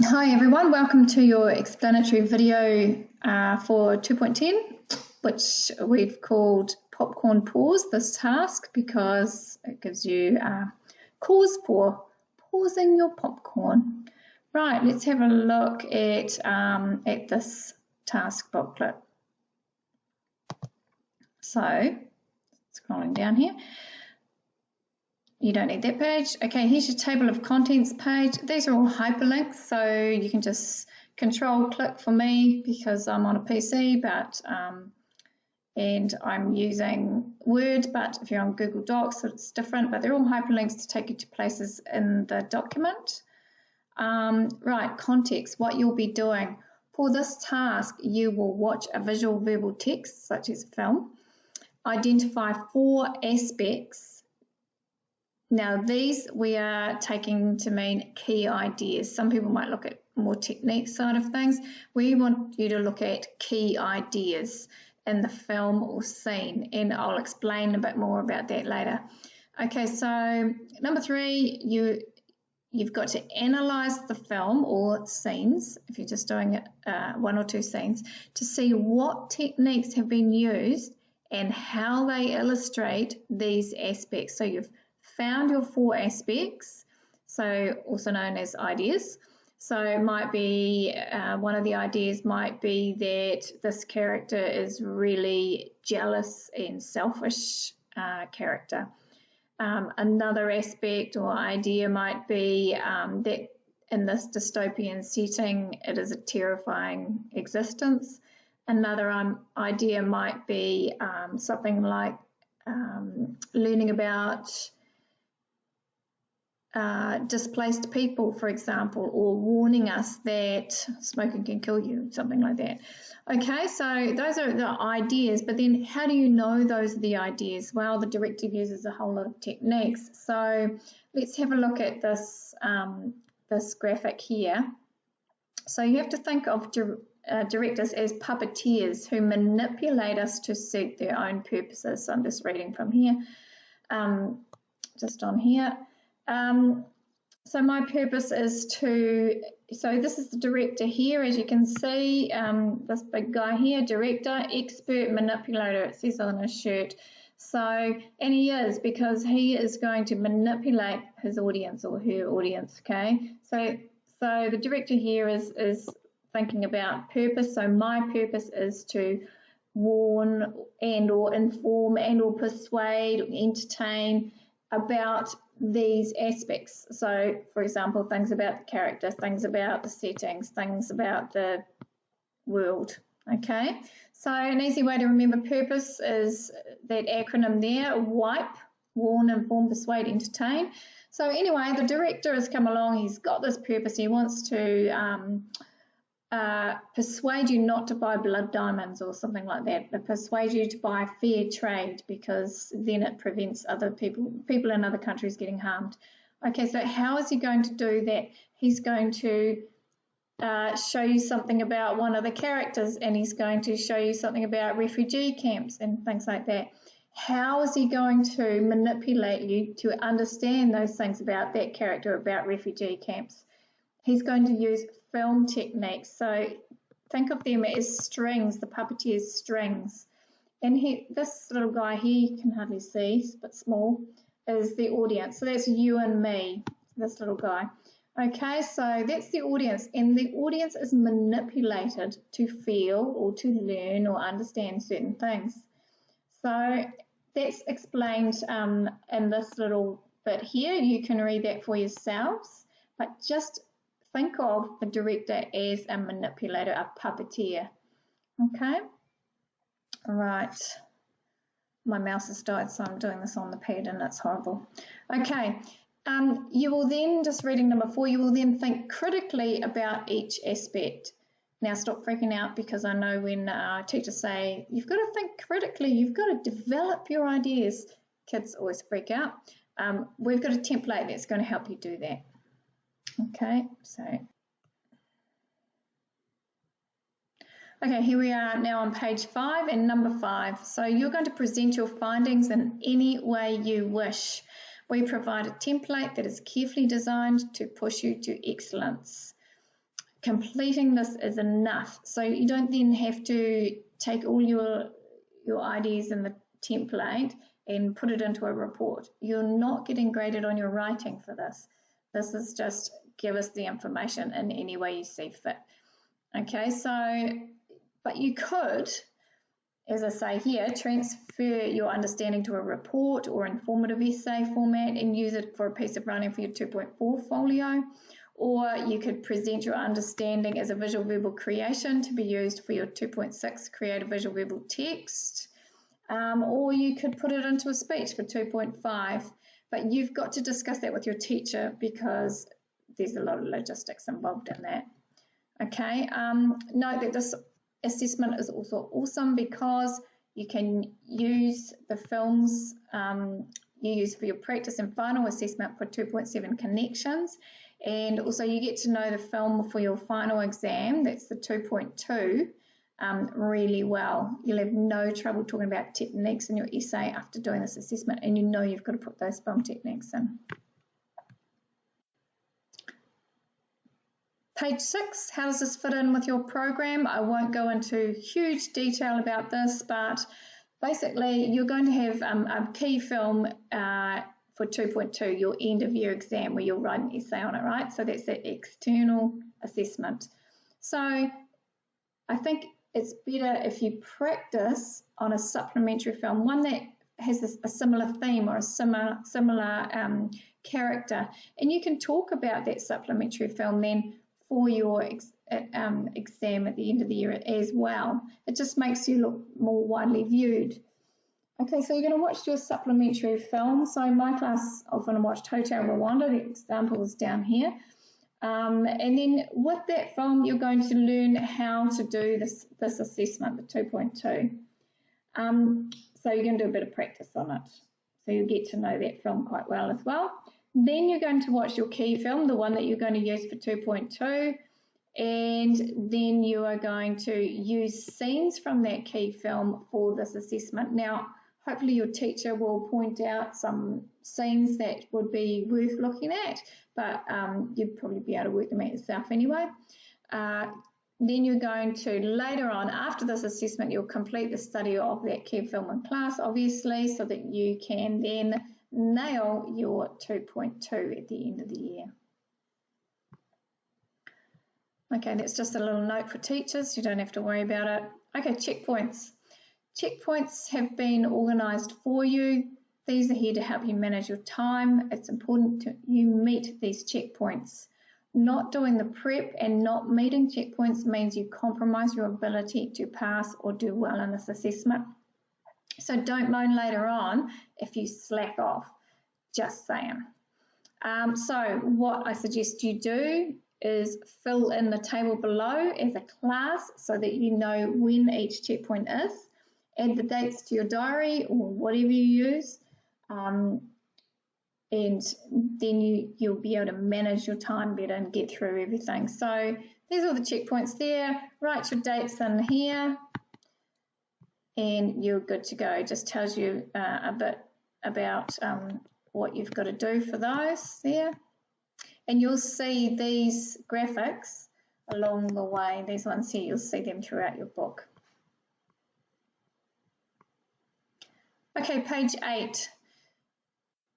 Hi everyone, welcome to your explanatory video for 2.10, which we've called Popcorn Pause, this task, because it gives you a cause for pausing your popcorn. Right, let's have a look at this task booklet. So, scrolling down here. You don't need that page. Okay, here's your table of contents page. These are all hyperlinks, so you can just control click for me because I'm on a PC, and I'm using Word, but if you're on Google Docs, it's different, but they're all hyperlinks to take you to places in the document. Right, context, what you'll be doing. For this task, you will watch a visual verbal text, such as film, identify 4 aspects. Now these we are taking to mean key ideas. Some people might look at more technique side of things. We want you to look at key ideas in the film or scene, and I'll explain a bit more about that later. Okay, so number 3, you've got to analyse the film or scenes, if you're just doing it 1 or 2 scenes, to see what techniques have been used and how they illustrate these aspects. So you've found your 4 aspects, so also known as ideas. So it might be, one of the ideas might be that this character is really jealous and selfish character. Another aspect or idea might be that in this dystopian setting, it is a terrifying existence. Another idea might be something like learning about displaced people, for example, or warning us that smoking can kill you, something like that. Okay, so those are the ideas, but then how do you know those are the ideas? Well, the director uses a whole lot of techniques. So let's have a look at this, this graphic here. So you have to think of directors as puppeteers who manipulate us to suit their own purposes. So I'm just reading from here, just on here. So my purpose is to, so this is the director here, as you can see, this big guy here, director, expert, manipulator, it says on his shirt. So, and he is, because he is going to manipulate his audience or her audience, okay? So the director here is thinking about purpose. So my purpose is to warn and or inform and or persuade or entertain about these aspects. So for example, things about the character, things about the settings, things about the world. Okay, so an easy way to remember purpose is that acronym there, WIPE, warn, inform, persuade, entertain. So anyway, the director has come along, he's got this purpose, he wants to persuade you not to buy blood diamonds or something like that, but persuade you to buy fair trade, because then it prevents other people in other countries getting harmed. Okay, so how is he going to do that? He's going to show you something about one of the characters, and he's going to show you something about refugee camps and things like that. How is he going to manipulate you to understand those things about that character, about refugee camps? He's going to use film techniques. So think of them as strings, the puppeteer's strings. And this little guy here, you can hardly see, it's a bit small, is the audience. So that's you and me, this little guy. Okay, so that's the audience, and the audience is manipulated to feel or to learn or understand certain things. So that's explained in this little bit here. You can read that for yourselves, but just think of the director as a manipulator, a puppeteer. Okay, all right. My mouse has died, so I'm doing this on the pad and it's horrible. Okay, you will then, just reading number 4, you will then think critically about each aspect. Now stop freaking out, because I know when teachers say, you've got to think critically, you've got to develop your ideas, kids always freak out. We've got a template that's going to help you do that. Okay, so here we are now on page 5 and number 5. So you're going to present your findings in any way you wish. We provide a template that is carefully designed to push you to excellence. completing this is enough. So you don't then have to take all your ideas in the template and put it into a report. You're not getting graded on your writing for this. This is just give us the information in any way you see fit. Okay, so, but you could, as I say here, transfer your understanding to a report or informative essay format and use it for a piece of writing for your 2.4 folio. Or you could present your understanding as a visual verbal creation to be used for your 2.6 creative visual verbal text. Or you could put it into a speech for 2.5. But you've got to discuss that with your teacher because there's a lot of logistics involved in that. Okay, note that this assessment is also awesome because you can use the films you use for your practice and final assessment for 2.7 connections, and also you get to know the film for your final exam, that's the 2.2, really well. You'll have no trouble talking about techniques in your essay after doing this assessment, and you know you've got to put those film techniques in. Page 6, how does this fit in with your program? I won't go into huge detail about this, but basically you're going to have a key film for 2.2, your end of year exam, where you'll write an essay on it, right? So that's the external assessment. So I think it's better if you practice on a supplementary film, one that has a similar theme or a similar character, and you can talk about that supplementary film then for your exam at the end of the year as well. It just makes you look more widely viewed. Okay, so you're going to watch your supplementary film. So in my class often watched Hotel Rwanda, the example is down here. And then with that film, you're going to learn how to do this assessment, the 2.2. So you're going to do a bit of practice on it. So you'll get to know that film quite well as well. Then you're going to watch your key film, the one that you're going to use for 2.2, and then you are going to use scenes from that key film for this assessment. Now, hopefully your teacher will point out some scenes that would be worth looking at, but you'd probably be able to work them out yourself anyway. Then you're going to, later on, after this assessment, you'll complete the study of that key film in class, obviously, so that you can then nail your 2.2 at the end of the year. Okay, that's just a little note for teachers. You don't have to worry about it. Okay, checkpoints. Checkpoints have been organised for you. These are here to help you manage your time. It's important that you meet these checkpoints. Not doing the prep and not meeting checkpoints means you compromise your ability to pass or do well in this assessment. So don't moan later on if you slack off, just saying. So what I suggest you do is fill in the table below as a class so that you know when each checkpoint is. Add the dates to your diary or whatever you use, and then you'll be able to manage your time better and get through everything. So there's all the checkpoints there. Write your dates in here and you're good to go. It just tells you a bit about what you've got to do for those there. And you'll see these graphics along the way. These ones here, you'll see them throughout your book. Okay, page 8.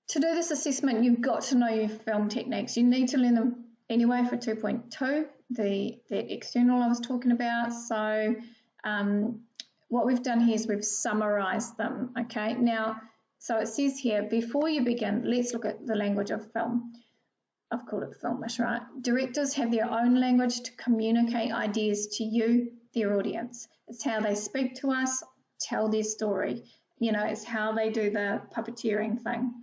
To do this assessment, you've got to know your film techniques. You need to learn them anyway for 2.2, the external I was talking about. So what we've done here is we've summarised them, okay? Now, so it says here, before you begin, let's look at the language of film. I've called it Filmish, right? Directors have their own language to communicate ideas to you, their audience. It's how they speak to us, tell their story. You know, it's how they do the puppeteering thing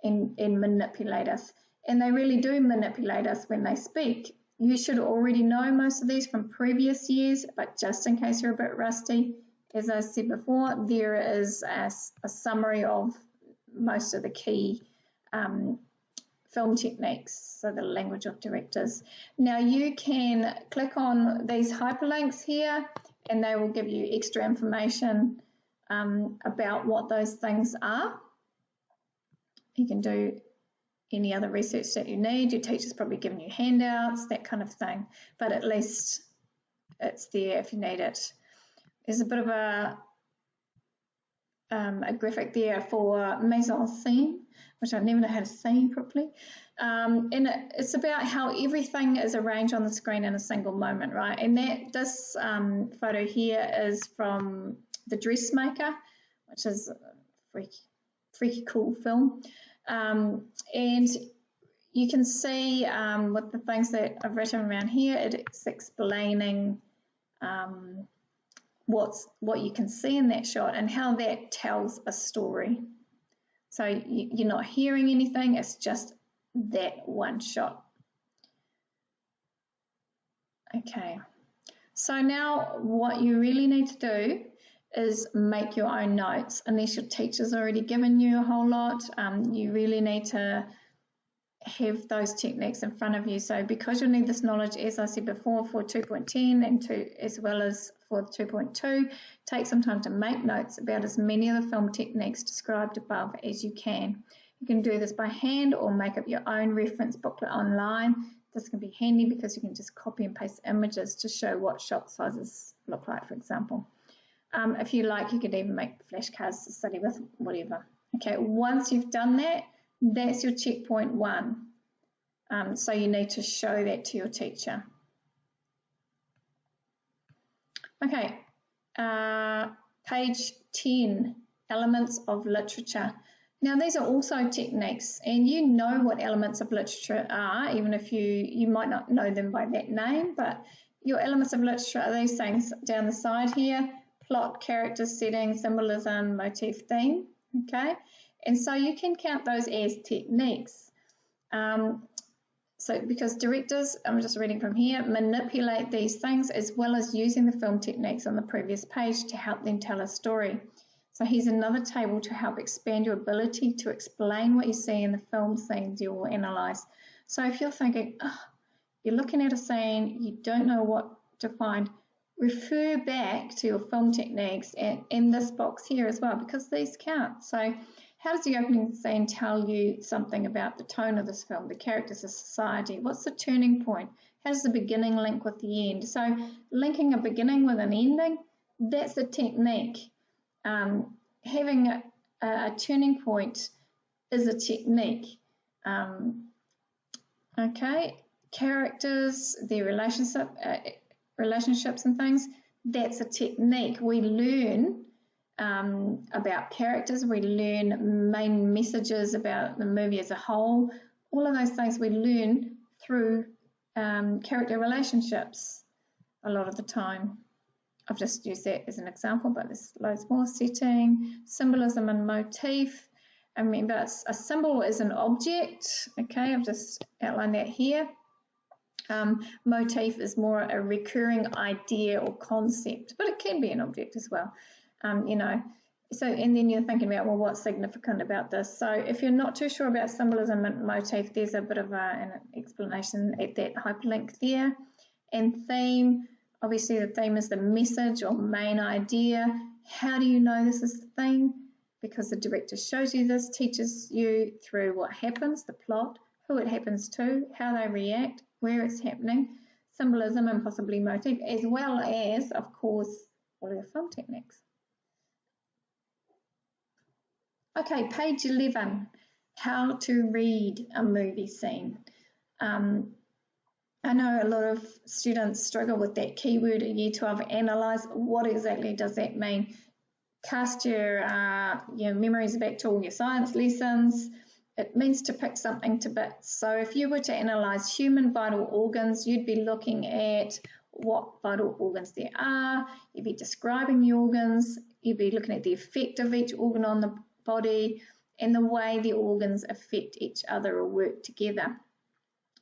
and manipulate us. And they really do manipulate us when they speak. You should already know most of these from previous years, but just in case you're a bit rusty, as I said before, there is a summary of most of the key film techniques, so the language of directors. Now you can click on these hyperlinks here and they will give you extra information about what those things are. You can do any other research that you need. Your teacher's probably given you handouts, that kind of thing, but at least it's there if you need it. There's a bit of a graphic there for mise en scene, which I never know how to say properly. And it's about how everything is arranged on the screen in a single moment, right? And this photo here is from The Dressmaker, which is a freaky cool film. And you can see with the things that I've written around here, it's explaining what you can see in that shot and how that tells a story. So you're not hearing anything, it's just that one shot. Okay, so now what you really need to do is make your own notes. Unless your teacher's already given you a whole lot, you really need to have those techniques in front of you. So because you'll need this knowledge, as I said before, for 2.10 and as well as for 2.2, take some time to make notes about as many of the film techniques described above as you can. You can do this by hand or make up your own reference booklet online. This can be handy because you can just copy and paste images to show what shot sizes look like, for example. If you like, you could even make flashcards to study with, whatever. Okay, once you've done that, that's your checkpoint 1. So you need to show that to your teacher. Okay, page 10, elements of literature. Now these are also techniques, and you know what elements of literature are, even if you might not know them by that name, but your elements of literature are these things down the side here: plot, character, setting, symbolism, motif, theme, okay? And so you can count those as techniques. So because directors, I'm just reading from here, manipulate these things as well as using the film techniques on the previous page to help them tell a story. So here's another table to help expand your ability to explain what you see in the film scenes you will analyse. So if you're thinking, oh, you're looking at a scene, you don't know what to find, refer back to your film techniques and in this box here as well, because these count. So how does the opening scene tell you something about the tone of this film, the characters of society? What's the turning point? How does the beginning link with the end? So linking a beginning with an ending, that's a technique. Having a turning point is a technique. Okay, characters, their relationships and things, that's a technique. We learn about characters, we learn main messages about the movie as a whole. All of those things we learn through character relationships a lot of the time. I've just used that as an example, but there's loads more. Setting, symbolism and motif. Remember, a symbol is an object. Okay, I've just outlined that here. Motif is more a recurring idea or concept, but it can be an object as well. You know, so and then you're thinking about, well, what's significant about this? So if you're not too sure about symbolism and motif, there's a bit of an explanation at that hyperlink there. And theme, obviously the theme is the message or main idea. How do you know this is the theme? Because the director shows you this, teaches you through what happens, the plot, who it happens to, how they react, where it's happening, symbolism and possibly motif, as well as, of course, all your film techniques. Okay, page 11, how to read a movie scene. I know a lot of students struggle with that keyword at Year 12, analyse. What exactly does that mean? Cast your memories back to all your science lessons. It means to pick something to bits. So if you were to analyse human vital organs, you'd be looking at what vital organs there are, you'd be describing the organs, you'd be looking at the effect of each organ on the body and the way the organs affect each other or work together.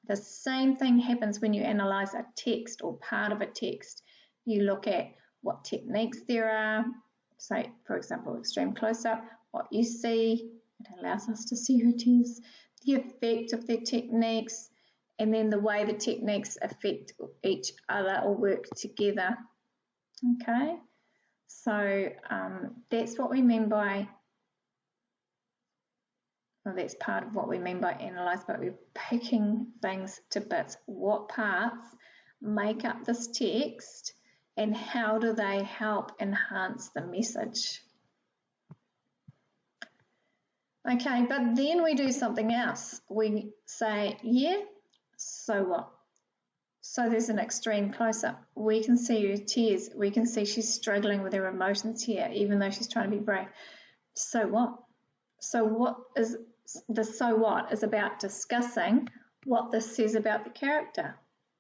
The same thing happens when you analyse a text or part of a text. You look at what techniques there are, say, for example, extreme close-up, what you see, it allows us to see routines, the effect of the techniques, and then the way the techniques affect each other or work together. Okay, so that's what we mean by Well, that's part of what we mean by analyse, but we're picking things to bits. What parts make up this text and how do they help enhance the message? Okay, but then we do something else. We say, yeah, so what? So there's an extreme close-up. We can see her tears. We can see she's struggling with her emotions here, even though she's trying to be brave. So what? So what is the so what is about discussing what this says about the character.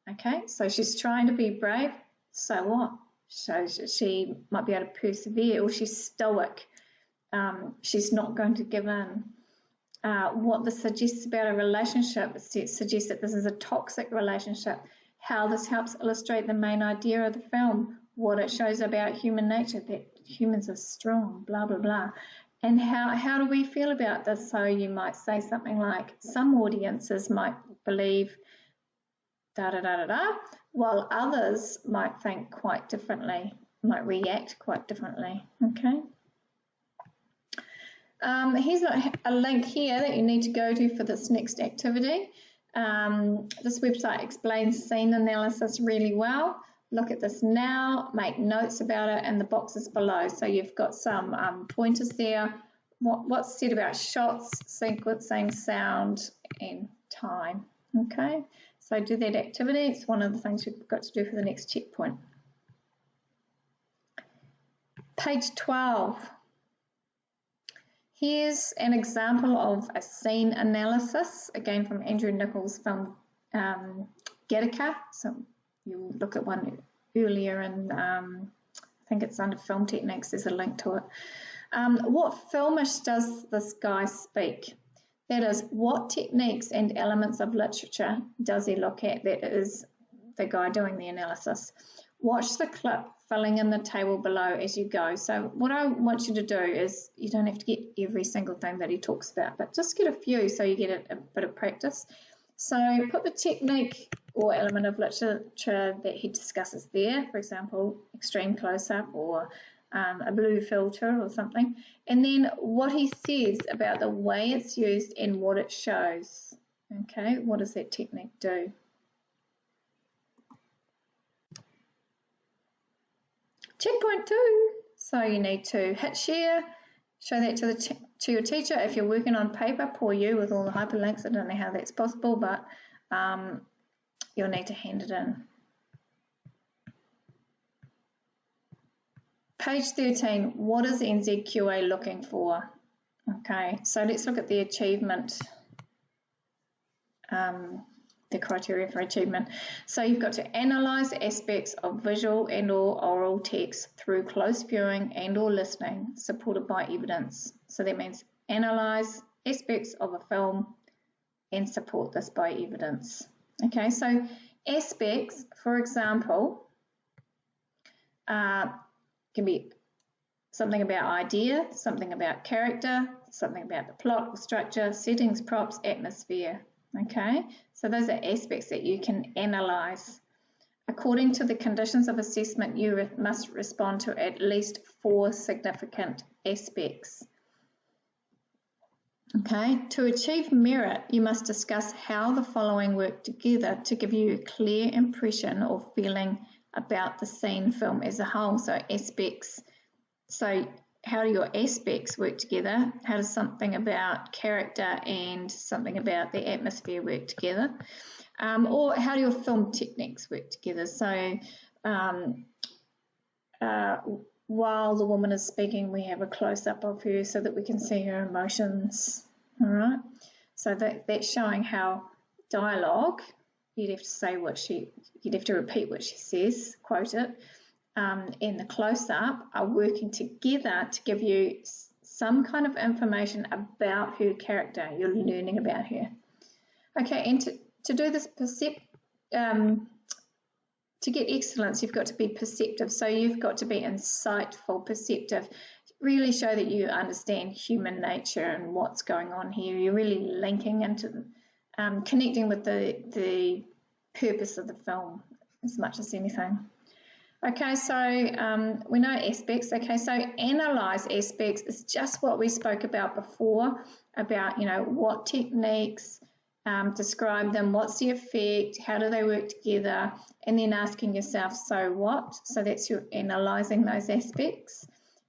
Okay, so she's trying to be brave. So what? So she might be able to persevere, or she's stoic. She's not going to give in. What this suggests about a relationship, it suggests that this is a toxic relationship. How this helps illustrate the main idea of the film, what it shows about human nature, that humans are strong, blah, blah, blah. And how do we feel about this? So you might say something like, some audiences might believe da, da, da, da, da, while others might think quite differently, might react quite differently, okay? Here's a link here that you need to go to for this next activity. This website explains scene analysis really well. Look at this now, make notes about it in the boxes below. So you've got some pointers there. What's said about shots, sequencing, sound, and time. Okay, so do that activity. It's one of the things you've got to do for the next checkpoint. Page 12. Here's an example of a scene analysis, again from Andrew Nichols' film Gattaca. So you'll look at one earlier and I think it's under film techniques, there's a link to it. What Filmish does this guy speak? That is, what techniques and elements of literature does he look at? That is the guy doing the analysis. Watch the clip filling in the table below as you go. So what I want you to do is, you don't have to get every single thing that he talks about, but just get a few so you get a bit of practice. So put the technique or element of literature that he discusses there, for example, extreme close-up or a blue filter or something, and then what he says about the way it's used and what it shows. Okay, what does that technique do? Checkpoint 2. So you need to hit share, show that to your teacher. If you're working on paper, poor you with all the hyperlinks. I don't know how that's possible, but you'll need to hand it in. Page 13, what is NZQA looking for? Okay, so let's look at the achievement, the criteria for achievement. So you've got to analyse aspects of visual and or oral text through close viewing and or listening, supported by evidence. So that means analyse aspects of a film and support this by evidence. Okay, so aspects, for example, can be something about idea, something about character, something about the plot or structure, settings, props, atmosphere. Okay, so those are aspects that you can analyse. According to the conditions of assessment, you must respond to at least 4 significant aspects. Okay, to achieve merit, you must discuss how the following work together to give you a clear impression or feeling about the scene film as a whole. So aspects, so how do your aspects work together? How does something about character and something about the atmosphere work together? Or how do your film techniques work together? So while the woman is speaking, we have a close-up of her so that we can see her emotions, all right? So that's showing how dialogue, you'd have to say you'd have to repeat what she says, quote it, and the close-up are working together to give you some kind of information about her character. You're learning about her. Okay, and to do this to get excellence, you've got to be perceptive. So you've got to be insightful, perceptive, really show that you understand human nature and what's going on here. You're really linking into, connecting with the purpose of the film as much as anything. Okay, so we know aspects. Okay, so analyze aspects is just what we spoke about before, about, what techniques, describe them, what's the effect, how do they work together, and then asking yourself, so what? So that's your analysing those aspects.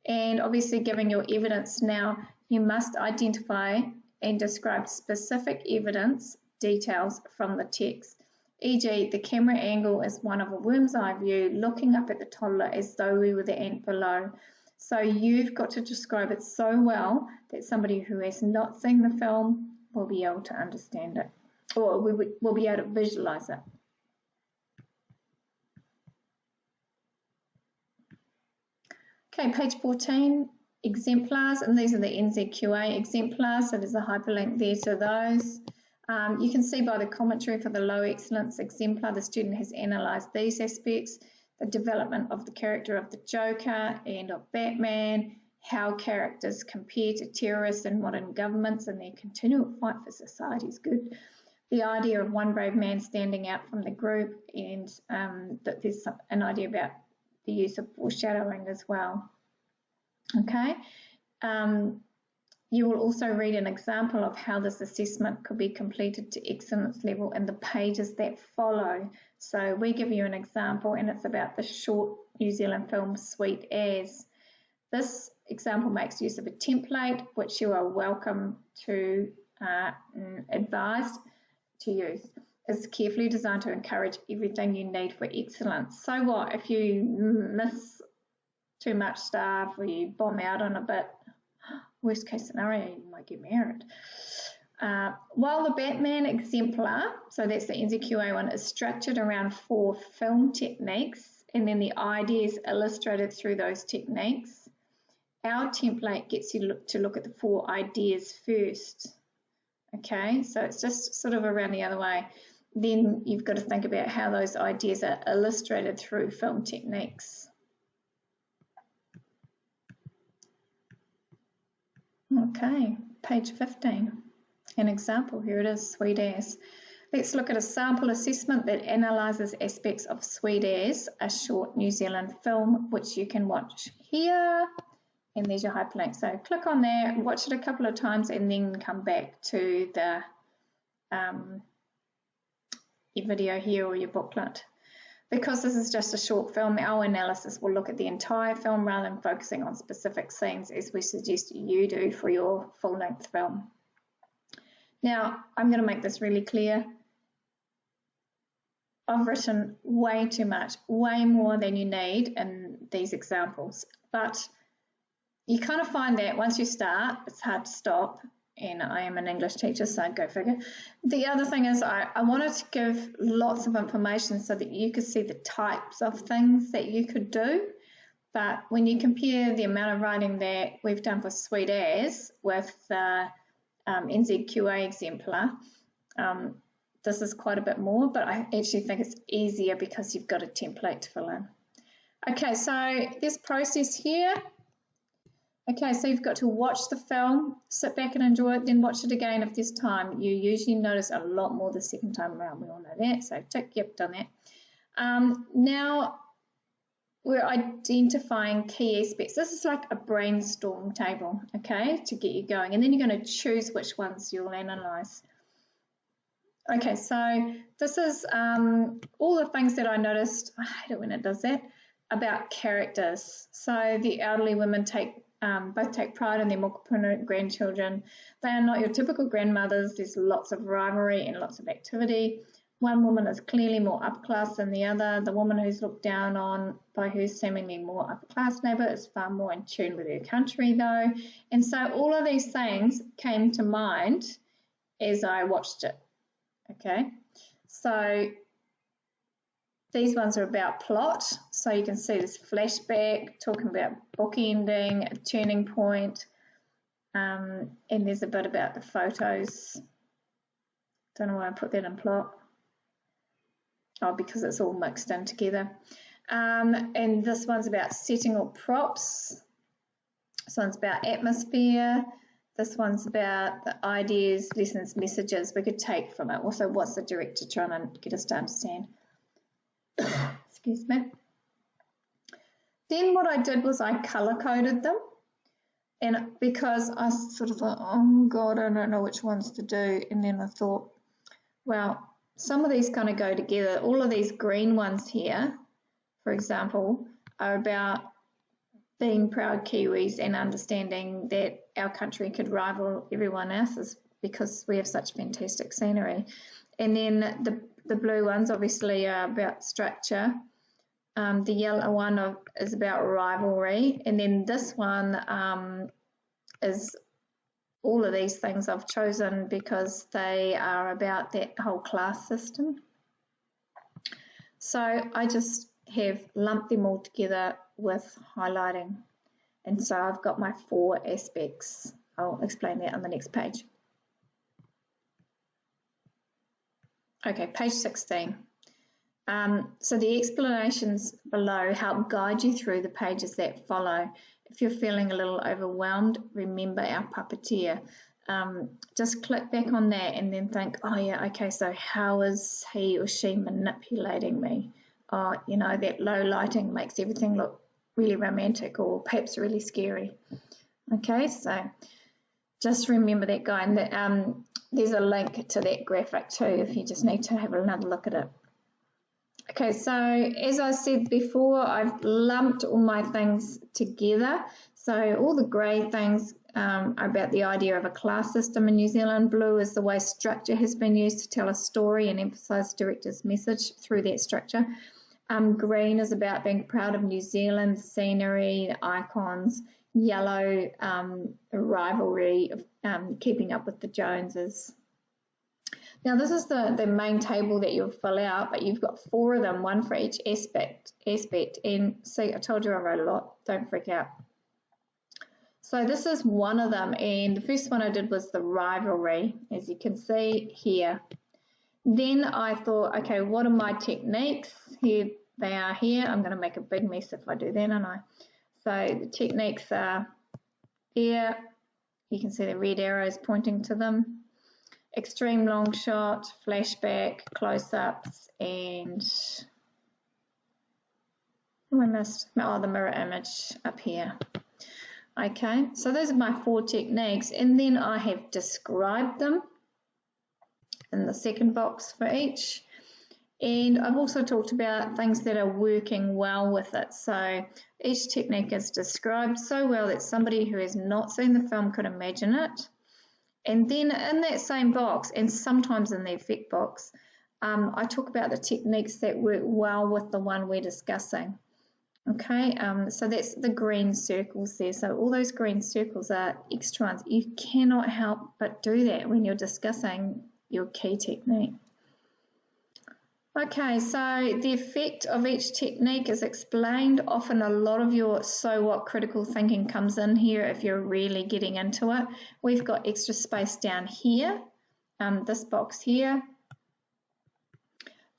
And obviously giving your evidence. Now, you must identify and describe specific evidence details from the text. E.g., the camera angle is one of a worm's eye view, looking up at the toddler as though we were the ant below. So you've got to describe it so well that somebody who has not seen the film will be able to understand it, or will be able to visualise it. Okay, page 14, exemplars, and these are the NZQA exemplars, so there's a hyperlink there to those. You can see by the commentary for the low excellence exemplar, the student has analysed these aspects: the development of the character of the Joker and of Batman, how characters compare to terrorists and modern governments and their continual fight for society is good. The idea of one brave man standing out from the group, and that there's an idea about the use of foreshadowing as well. Okay. You will also read an example of how this assessment could be completed to excellence level in the pages that follow. So we give you an example, and it's about the short New Zealand film Sweet As. This example makes use of a template which you are welcome to advised to use. It's carefully designed to encourage everything you need for excellence. So what if you miss too much stuff, or you bomb out on a bit? Worst case scenario, you might get married. While the Batman exemplar, so that's the NZQA one, is structured around 4 film techniques, and then the ideas illustrated through those techniques, our template gets you to look at the 4 ideas first. Okay, so it's just sort of around the other way. Then you've got to think about how those ideas are illustrated through film techniques. Okay, page 15, an example. Here it is, Sweet As. Let's look at a sample assessment that analyses aspects of Sweet As, a short New Zealand film, which you can watch here, and there's your hyperlink. So click on there, watch it a couple of times, and then come back to the your video here or your booklet. Because this is just a short film, our analysis will look at the entire film rather than focusing on specific scenes, as we suggest you do for your full-length film. Now, I'm going to make this really clear. I've written way too much, way more than you need in these examples, but you kind of find that once you start, it's hard to stop. And I am an English teacher, so go figure. The other thing is I wanted to give lots of information so that you could see the types of things that you could do. But when you compare the amount of writing that we've done for Sweet As with the NZQA exemplar, this is quite a bit more, but I actually think it's easier because you've got a template to fill in. Okay, so this process here. Okay, so you've got to watch the film, sit back and enjoy it, then watch it again if there's time. You usually notice a lot more the second time around. We all know that, so tick, yep, done that. Now we're identifying key aspects. This is like a brainstorm table, okay, to get you going. And then you're going to choose which ones you'll analyse. Okay, so this is all the things that I noticed. I hate it when it does that, about characters. So the elderly women both take pride in their more prominent grandchildren. They are not your typical grandmothers. There's lots of rivalry and lots of activity. One woman is clearly more upper class than the other. The woman who's looked down on by her seemingly more upper class neighbour is far more in tune with her country though. And so all of these things came to mind as I watched it. Okay, so these ones are about plot, so you can see this flashback, talking about bookending, a turning point, and there's a bit about the photos. Don't know why I put that in plot. Oh, because it's all mixed in together. And this one's about setting or props. This one's about atmosphere. This one's about the ideas, lessons, messages we could take from it. Also, what's the director trying to get us to understand? Excuse me. Then what I did was I color coded them, and because I sort of thought, oh God, I don't know which ones to do, and then I thought, well, some of these kind of go together. All of these green ones here, for example, are about being proud Kiwis and understanding that our country could rival everyone else's because we have such fantastic scenery. And then the blue ones obviously are about structure. The yellow one is about rivalry. And then this one is all of these things I've chosen because they are about that whole class system. So I just have lumped them all together with highlighting. And so I've got my 4 aspects. I'll explain that on the next page. Okay, page 16. So the explanations below help guide you through the pages that follow. If you're feeling a little overwhelmed, remember our puppeteer. Just click back on that and then think, oh yeah, okay, so how is he or she manipulating me? Oh, you know, that low lighting makes everything look really romantic or perhaps really scary. Okay, so just remember that guy, and there's a link to that graphic too if you just need to have another look at it. Okay, so as I said before, I've lumped all my things together. So all the grey things are about the idea of a class system in New Zealand. Blue is the way structure has been used to tell a story and emphasise the director's message through that structure. Green is about being proud of New Zealand, scenery, the icons. Yellow, rivalry of keeping up with the Joneses. Now this is the main table that you'll fill out, but you've got 4 of them, one for each aspect. And see, I told you I wrote a lot, don't freak out. So this is one of them, and the first one I did was the rivalry, as you can see here. Then I thought, okay, what are my techniques? Here they are here. I'm going to make a big mess if I do that, aren't I? So the techniques are here. You can see the red arrows pointing to them. Extreme long shot, flashback, close-ups, and oh, I missed, oh, the mirror image up here. Okay, so those are my 4 techniques, and then I have described them in the second box for each. And I've also talked about things that are working well with it. So each technique is described so well that somebody who has not seen the film could imagine it. And then in that same box, and sometimes in the effect box, I talk about the techniques that work well with the one we're discussing. Okay, so that's the green circles there. So all those green circles are extra ones. You cannot help but do that when you're discussing your key technique. Okay, so the effect of each technique is explained. Often a lot of your so what critical thinking comes in here if you're really getting into it. We've got extra space down here, this box here,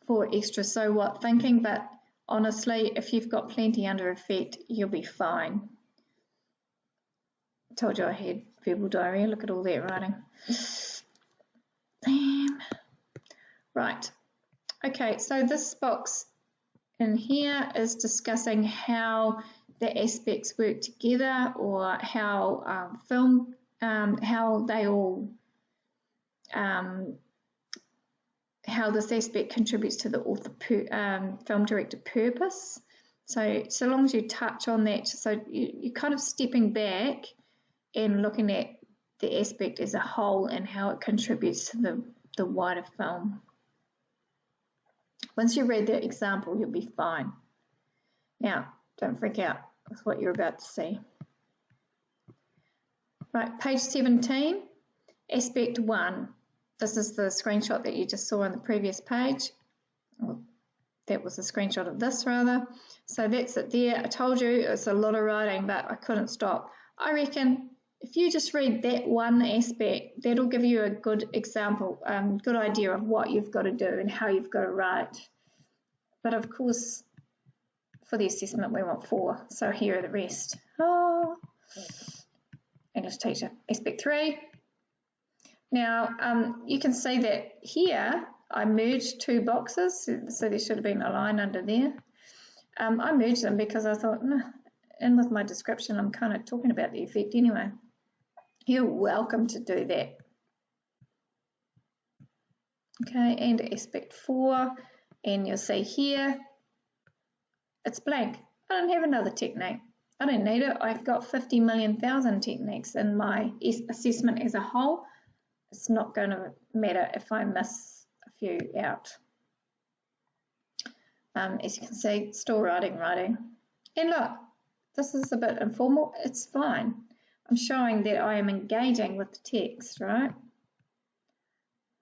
for extra so what thinking, but honestly, if you've got plenty under effect, you'll be fine. I told you I had verbal diarrhea, look at all that writing. Damn. Right. Okay, so this box in here is discussing how the aspects work together, or how how they all, how this aspect contributes to the author film director purpose. So long as you touch on that, so you're kind of stepping back and looking at the aspect as a whole and how it contributes to the wider film. Once you read the example, you'll be fine. Now, don't freak out with what you're about to see. Right, page 17, aspect 1. This is the screenshot that you just saw on the previous page. Well, that was a screenshot of this, rather. So that's it there. I told you it's a lot of writing, but I couldn't stop. I reckon if you just read that one aspect, that'll give you a good example, good idea of what you've got to do and how you've got to write. But of course, for the assessment, we want 4. So here are the rest. Oh, English teacher. Aspect 3. Now, you can see that here I merged 2 boxes, so there should have been a line under there. I merged them because I thought, and with my description, I'm kind of talking about the effect anyway. You're welcome to do that. Okay, and aspect 4, and you'll see here, it's blank. I don't have another technique. I don't need it. I've got 50 million thousand techniques in my assessment as a whole. It's not going to matter if I miss a few out. As you can see, still writing. And look, this is a bit informal. It's fine. I'm showing that I am engaging with the text, right?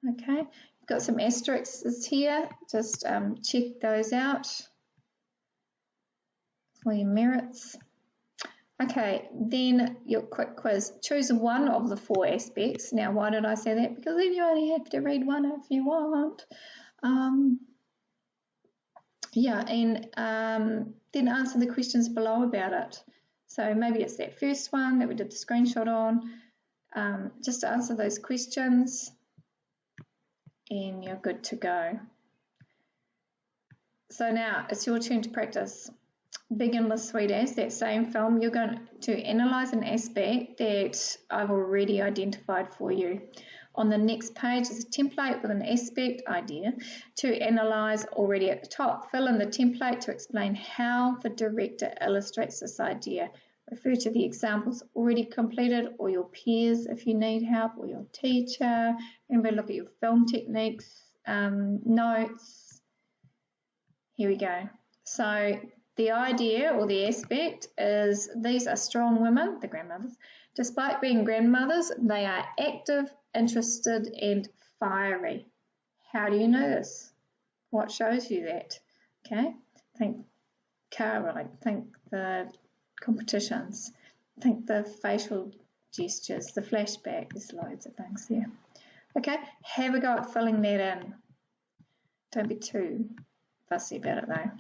Okay, you've got some asterisks here. Just check those out for your merits. Okay, then your quick quiz. Choose one of the 4 aspects. Now, why did I say that? Because then you only have to read one if you want. Yeah, and then answer the questions below about it. So maybe it's that first one that we did the screenshot on. Just answer those questions and you're good to go. So now it's your turn to practice. Begin with Sweet As, that same film. You're going to analyse an aspect that I've already identified for you. On the next page is a template with an aspect idea to analyse already at the top. Fill in the template to explain how the director illustrates this idea. Refer to the examples already completed or your peers if you need help, or your teacher. Remember, look at your film techniques, notes. Here we go. So the idea or the aspect is these are strong women, the grandmothers. Despite being grandmothers, they are active, interested and fiery. How do you know this? What shows you that? Okay, think car ride, think the competitions, think the facial gestures, the flashback. There's loads of things there. Okay, have a go at filling that in. Don't be too fussy about it though.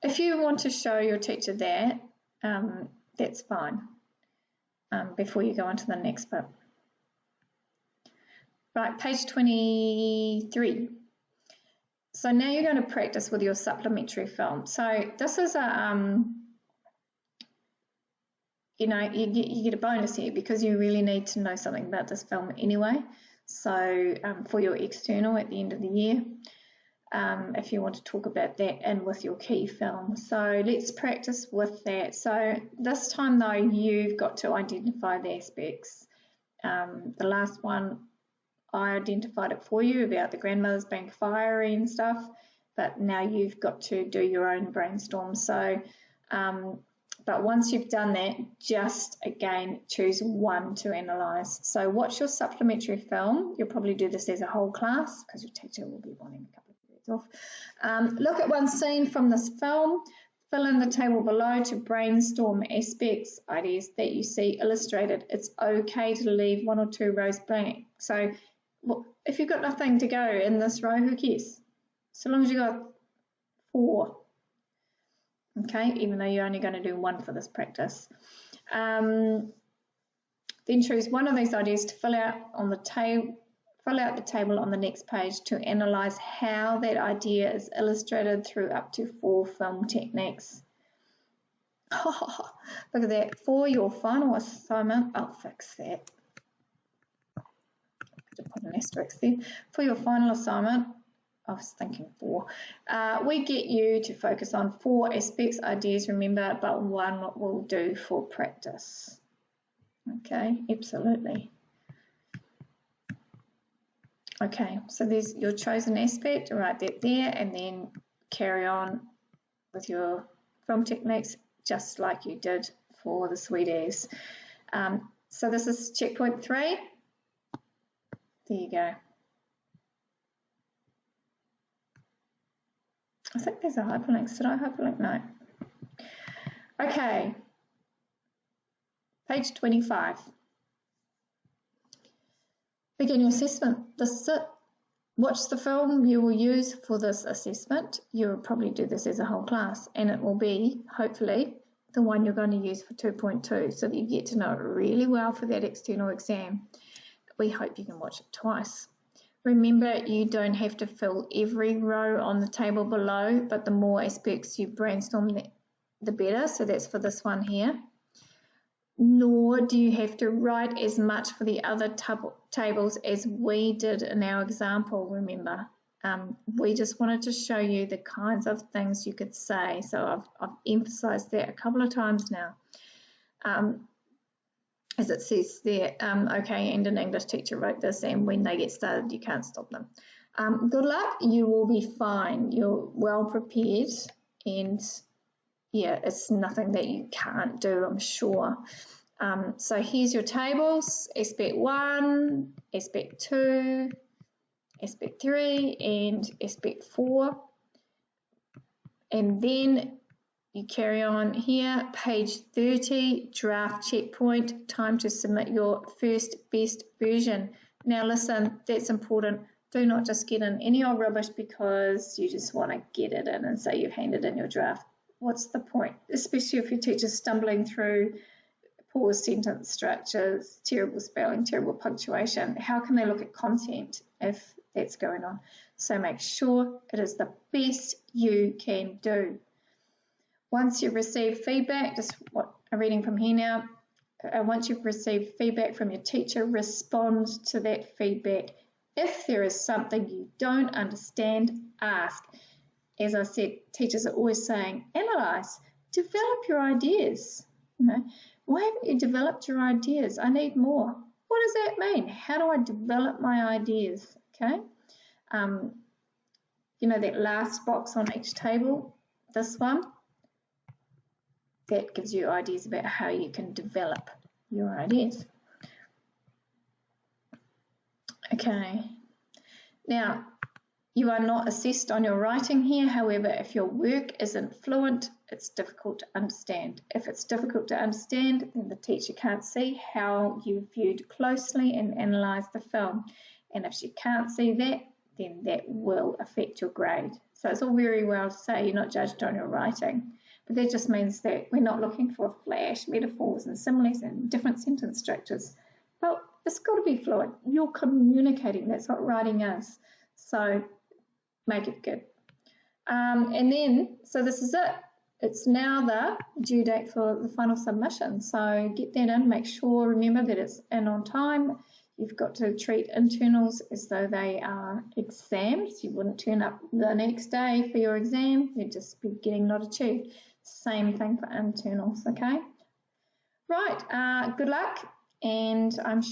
If you want to show your teacher that, that's fine, before you go on to the next bit. Right, page 23. So now you're going to practice with your supplementary film. So this is a, you know, you get a bonus here because you really need to know something about this film anyway. So for your external at the end of the year, if you want to talk about that and with your key film. So let's practice with that. So this time though, you've got to identify the aspects. The last one, I identified it for you about the grandmothers being fiery and stuff, but now you've got to do your own brainstorm. So, but once you've done that, just again choose one to analyse. So watch your supplementary film. You'll probably do this as a whole class because your teacher will be wanting a couple of periods off. Look at one scene from this film. Fill in the table below to brainstorm aspects, ideas that you see illustrated. It's okay to leave 1 or 2 rows blank. So well, if you've got nothing to go in this row, who cares? So long as you've got 4. Okay, even though you're only going to do 1 for this practice. Then choose one of these ideas to fill out on the table. Fill out the table on the next page to analyse how that idea is illustrated through up to 4 film techniques. Oh, look at that. For your final assignment, I'll fix that. To put an asterisk there. For your final assignment, I was thinking 4. We get you to focus on 4 aspects, ideas, remember, but 1 will do for practice. Okay, absolutely. Okay, so there's your chosen aspect, write that there, and then carry on with your film techniques just like you did for the Sweet As. So this is checkpoint 3. There you go. I think there's a hyperlink. Did I hyperlink? No. Okay. Page 25. Begin your assessment. This is it. Watch the film you will use for this assessment. You'll probably do this as a whole class, and it will be, hopefully, the one you're going to use for 2.2 so that you get to know it really well for that external exam. We hope you can watch it twice. Remember, you don't have to fill every row on the table below, but the more aspects you brainstorm, the better. So that's for this one here. Nor do you have to write as much for the other tables as we did in our example, remember. We just wanted to show you the kinds of things you could say. So I've emphasised that a couple of times now. As it says there, okay, and an English teacher wrote this, and when they get started, you can't stop them. Good luck, you will be fine. You're well prepared, and yeah, it's nothing that you can't do, I'm sure. So here's your tables, aspect 1, aspect 2, aspect 3, and aspect 4. And then you carry on here, page 30, draft checkpoint, time to submit your first best version. Now listen, that's important. Do not just get in any old rubbish because you just want to get it in and say you've handed in your draft. What's the point? Especially if your teacher's stumbling through poor sentence structures, terrible spelling, terrible punctuation. How can they look at content if that's going on? So make sure it is the best you can do. Once you've received feedback, just what I'm reading from here now, once you've received feedback from your teacher, respond to that feedback. If there is something you don't understand, ask. As I said, teachers are always saying, analyse, develop your ideas. You know, why haven't you developed your ideas? I need more. What does that mean? How do I develop my ideas? Okay. You know, that last box on each table, this one, that gives you ideas about how you can develop your ideas. Okay. Now, you are not assessed on your writing here. However, if your work isn't fluent, it's difficult to understand. If it's difficult to understand, then the teacher can't see how you viewed closely and analysed the film. And if she can't see that, then that will affect your grade. So it's all very well to say you're not judged on your writing, but that just means that we're not looking for flash metaphors and similes and different sentence structures. Well, it's got to be fluent. You're communicating. That's what writing is. So make it good. And then, so this is it. It's now the due date for the final submission. So get that in, make sure, remember that it's in on time. You've got to treat internals as though they are exams. You wouldn't turn up the next day for your exam. You'd just be getting not achieved. Same thing for internals, okay? Right, good luck, and I'm sure